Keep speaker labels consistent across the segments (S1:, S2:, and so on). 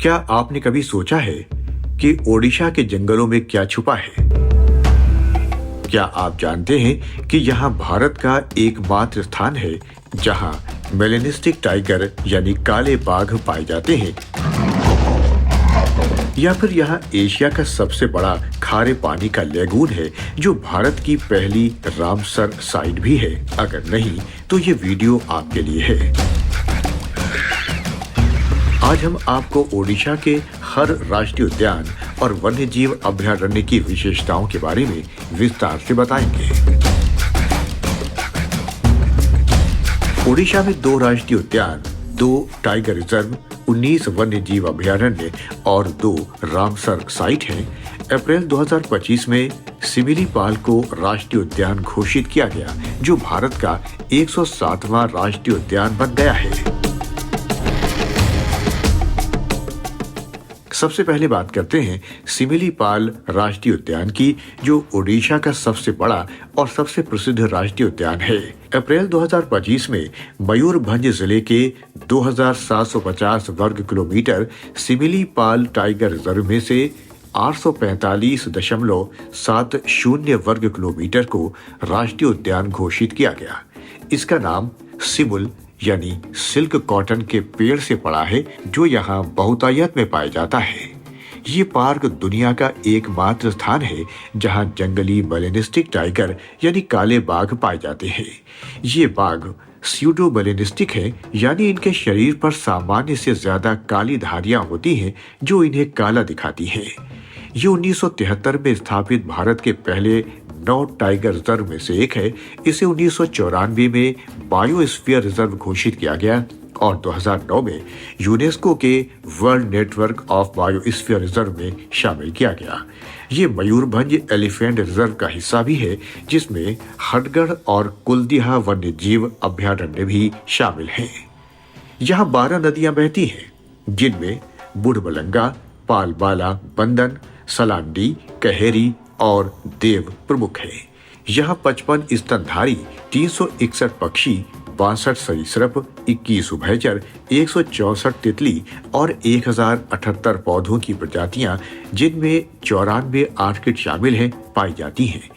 S1: क्या आपने कभी सोचा है कि ओडिशा के जंगलों में क्या छुपा है? क्या आप जानते हैं कि यहाँ भारत का एकमात्र स्थान है जहाँ मेलेनिस्टिक टाइगर यानी काले बाघ पाए जाते हैं? या फिर यहाँ एशिया का सबसे बड़ा खारे पानी का लेगून है जो भारत की पहली रामसर साइट भी है? अगर नहीं तो ये वीडियो आपके लिए है। आज हम आपको ओडिशा के हर राष्ट्रीय उद्यान और वन्यजीव अभयारण्य की विशेषताओं के बारे में विस्तार से बताएंगे। ओडिशा में 2 राष्ट्रीय उद्यान, 2 टाइगर रिजर्व, 19 वन्यजीव अभयारण्य और 2 रामसर साइट हैं। अप्रैल 2025 में सिमिलीपाल को राष्ट्रीय उद्यान घोषित किया गया, जो भारत का 107वां राष्ट्रीय उद्यान बन गया है। सबसे पहले बात करते हैं सिमिलीपाल राष्ट्रीय उद्यान की, जो ओडिशा का सबसे बड़ा और सबसे प्रसिद्ध राष्ट्रीय उद्यान है। अप्रैल 2025 में मयूरभंज जिले के 2750 वर्ग किलोमीटर सिमिलीपाल टाइगर रिजर्व में से 845.70 वर्ग किलोमीटर को राष्ट्रीय उद्यान घोषित किया गया। इसका नाम सिमुल यानी सिल्क कॉटन के पेड़ से पड़ा है, जो यहाँ बहुतायत में पाया जाता है। ये पार्क दुनिया का एकमात्र स्थान है जहाँ जंगली मेलेनिस्टिक टाइगर यानी काले बाघ पाए जाते हैं। ये बाघ स्यूडो मेलेनिस्टिक है, यानी इनके शरीर पर सामान्य से ज्यादा काली धारियां होती हैं जो इन्हें काला दिखाती हैं। ये 1973 में स्थापित भारत के पहले 9 टाइगर रिजर्व में से एक है। इसे 1994 में बायोस्फीयर रिजर्व घोषित किया गया और 2009 में यूनेस्को के world network of biosphere reserve में शामिल किया गया। ये मयूरभंज एलिफेंट रिजर्व का हिस्सा भी है, जिसमें हडगढ़ और कुलदीहा वन्यजीव अभयारण्य भी शामिल हैं। यहाँ 12 नदियां बहती हैं, जिनमेमें बुढ़बलंगा, पालबाला, बंदन, सलांडी, कहेरी और देव प्रमुख है। यहाँ 55 स्तनधारी, 361 पक्षी, 62 सरीसृप, 21 उभयचर, 164 तितली और 1078 पौधों की प्रजातियां, जिनमें 94 आर्किड शामिल हैं, पाई जाती हैं।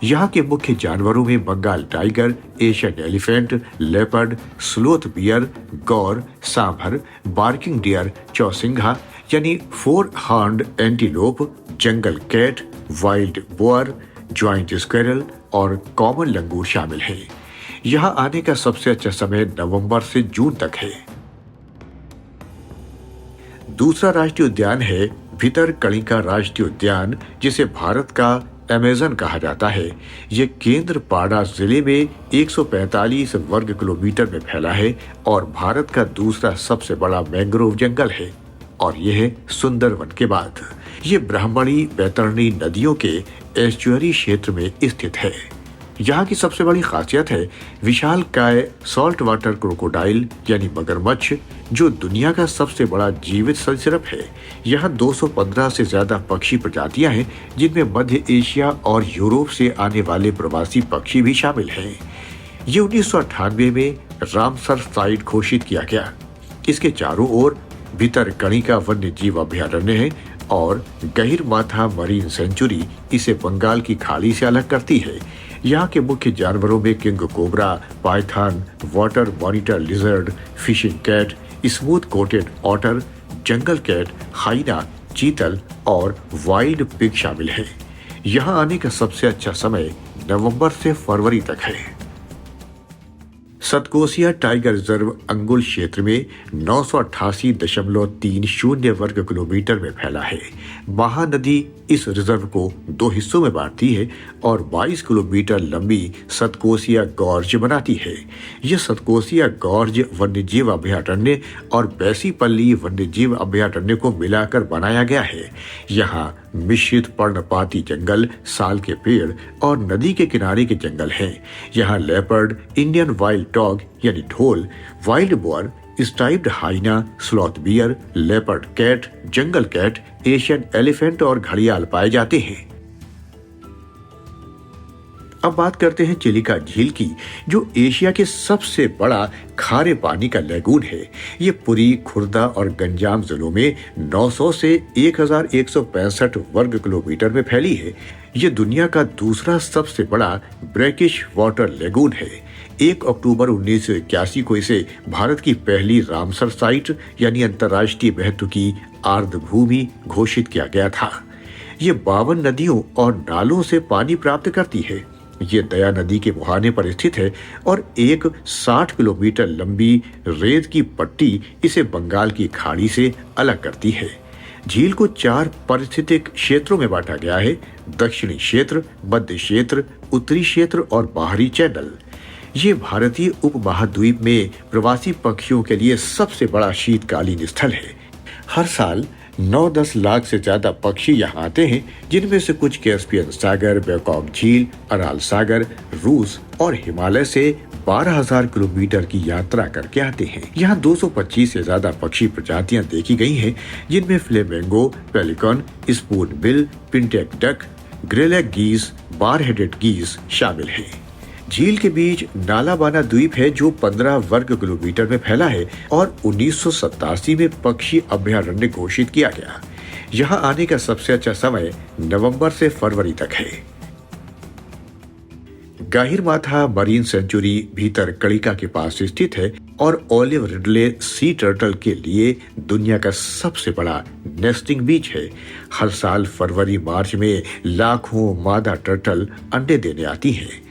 S1: यहाँ के मुख्य जानवरों में Bengal tiger, Asian elephant, leopard, sloth bear, gaur, sambar, barking deer, chousingha यानी 4 horned antelope, jungle cat, wild boar, giant squirrel और कॉमन लंगूर शामिल हैं। यहाँ आने का सबसे अच्छा समय नवंबर से जून तक है। दूसरा राष्ट्रीय उद्यान है भितरकणिका राष्ट्रीय उद्यान, जिसे भारत का अमेज़न कहा जाता है। ये केंद्रपाड़ा जिले में 145 वर्ग किलोमीटर में फैला है और भारत का दूसरा सबसे बड़ा मैंग्रोव जंगल है, और यह है सुंदरवन के बाद। ये ब्राह्मणी बैतरणी नदियों के एस्चुअरी क्षेत्र में स्थित है। यहाँ की सबसे बड़ी खासियत है विशालकाय सॉल्ट वाटर क्रोकोडाइल यानी मगरमच्छ, जो दुनिया का सबसे बड़ा जीवित सरीसृप है। यहाँ 215 से ज्यादा पक्षी प्रजातियां हैं, जिनमें मध्य एशिया और यूरोप से आने वाले प्रवासी पक्षी भी शामिल हैं। ये 1998 में रामसर साइट घोषित किया गया। इसके चारों ओर भितरकणिका वन्यजीव अभयारण्य है और गहिरमाथा मरीन सेंचुरी इसे बंगाल की खाड़ी से अलग करती है। यहाँ के मुख्य जानवरों में king cobra, python, water monitor lizard, fishing cat, smooth coated otter, jungle cat, hyena, chital और वाइल्ड पिग शामिल हैं। यहाँ आने का सबसे अच्छा समय नवंबर से फरवरी तक है। सतकोसिया टाइगर रिजर्व अंगुल क्षेत्र में 988.30 वर्ग किलोमीटर में फैला है। महानदी इस रिजर्व को 2 हिस्सों में बांटती है और 22 किलोमीटर लंबी सतकोसिया गॉर्ज बनाती है। यह सतकोसिया गॉर्ज वन्यजीव अभयारण्य और बैसीपल्ली वन्यजीव अभयारण्य को मिलाकर बनाया गया है। यहाँ मिश्रित पर्णपाती जंगल, साल के पेड़ और नदी के किनारे के जंगल हैं। यहाँ लेपर्ड, इंडियन वाइल्ड डॉग यानी ढोल, wild boar, striped hyena, sloth bear, leopard cat, jungle cat, Asian elephant और घड़ियाल पाए जाते हैं। अब बात करते हैं चिलिका झील की, जो एशिया के सबसे बड़ा खारे पानी का लैगून है। ये पुरी, खुर्दा और गंजाम जिलों में 900 से 1165 वर्ग किलोमीटर में फैली है। ये दुनिया का दूसरा सबसे बड़ा ब्रैकिश वाटर लैगून है। 1 अक्टूबर 1981 को इसे भारत की पहली रामसर साइट यानी अंतर्राष्ट्रीय महत्व की आर्द्रभूमि घोषित किया गया था। ये 52 नदियों और नालों से पानी प्राप्त करती है। ये दया नदी के मुहाने पर स्थित है और एक 60 किलोमीटर लंबी रेत की पट्टी इसे बंगाल की खाड़ी से अलग करती है। झील को 4 पारिस्थितिक क्षेत्रों में बांटा गया है: दक्षिणी क्षेत्र, मध्य क्षेत्र, उत्तरी क्षेत्र और बाहरी चैनल। ये भारतीय उपमहाद्वीप में प्रवासी पक्षियों के लिए सबसे बड़ा शीतकालीन स्थल है। हर साल 9-10 लाख से ज्यादा पक्षी यहाँ आते हैं, जिनमें से कुछ कैस्पियन सागर, बेकॉक झील, अराल सागर, रूस और हिमालय से 12,000 किलोमीटर की यात्रा करके आते हैं। यहाँ 225 से ज्यादा पक्षी प्रजातियां देखी गई हैं, जिनमें flamingo, pelican, spoonbill, pintail duck, greylag geese, bar headed geese शामिल हैं। झील के बीच नालाबाना द्वीप है, जो 15 वर्ग किलोमीटर में फैला है और 1987 में पक्षी अभयारण्य घोषित किया गया। यहाँ आने का सबसे अच्छा समय नवंबर से फरवरी तक है। गाहिरमाथा मरीन सेंचुरी भीतर कड़िका के पास स्थित है और ओलिव रिडले सी टर्टल के लिए दुनिया का सबसे बड़ा नेस्टिंग बीच है। हर साल फरवरी मार्च में लाखों मादा टर्टल अंडे देने आती हैं।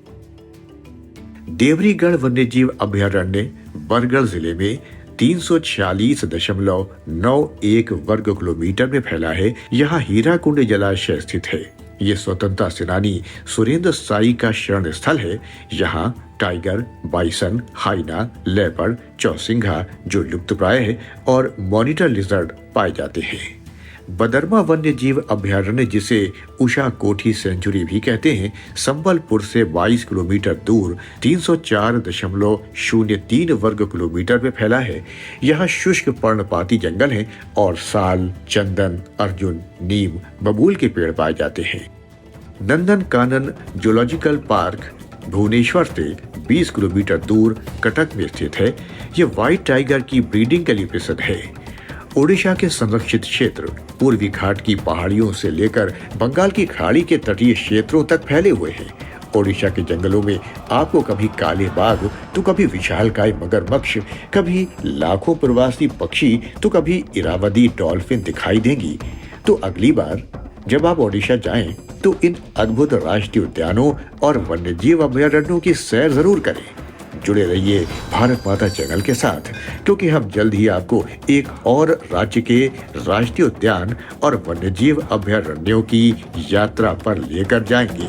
S1: देवरीगढ़ वन्यजीव अभयारण्य बरगढ़ जिले में 346.91 वर्ग किलोमीटर में फैला है। यहाँ हीराकुंड जलाशय स्थित है। ये स्वतंत्रता सेनानी सुरेंद्र साई का शरण स्थल है। यहाँ टाइगर, बाइसन, हाइना, लेपर्ड, चौसिंघा जो लुप्तप्राय है और मॉनिटर लिजर्ड पाए जाते हैं। बदरमा वन्य जीव अभयारण्य, जिसे उषा कोठी सेंचुरी भी कहते हैं, संबलपुर से 22 किलोमीटर दूर 304.03 वर्ग किलोमीटर में फैला है। यहाँ शुष्क पर्णपाती जंगल है और साल, चंदन, अर्जुन, नीम, बबूल के पेड़ पाए जाते हैं। नंदन कानन जूलॉजिकल पार्क भुवनेश्वर से 20 किलोमीटर दूर कटक में स्थित है। ये व्हाइट टाइगर की ब्रीडिंग के लिए प्रसिद्ध है। ओडिशा के संरक्षित क्षेत्र पूर्वी घाट की पहाड़ियों से लेकर बंगाल की खाड़ी के तटीय क्षेत्रों तक फैले हुए हैं। ओडिशा के जंगलों में आपको कभी काले बाघ तो कभी विशालकाय मगरमच्छ, कभी लाखों प्रवासी पक्षी तो कभी इरावदी डॉल्फिन दिखाई देंगी। तो अगली बार जब आप ओडिशा जाएं तो इन अद्भुत राष्ट्रीय उद्यानों और वन्यजीव अभयारण्यों की सैर जरूर करें। जुड़े रहिए भारत माता चैनल के साथ, क्योंकि हम जल्द ही आपको एक और राज्य के राष्ट्रीय उद्यान और वन्यजीव अभयारण्यों की यात्रा पर लेकर जाएंगे।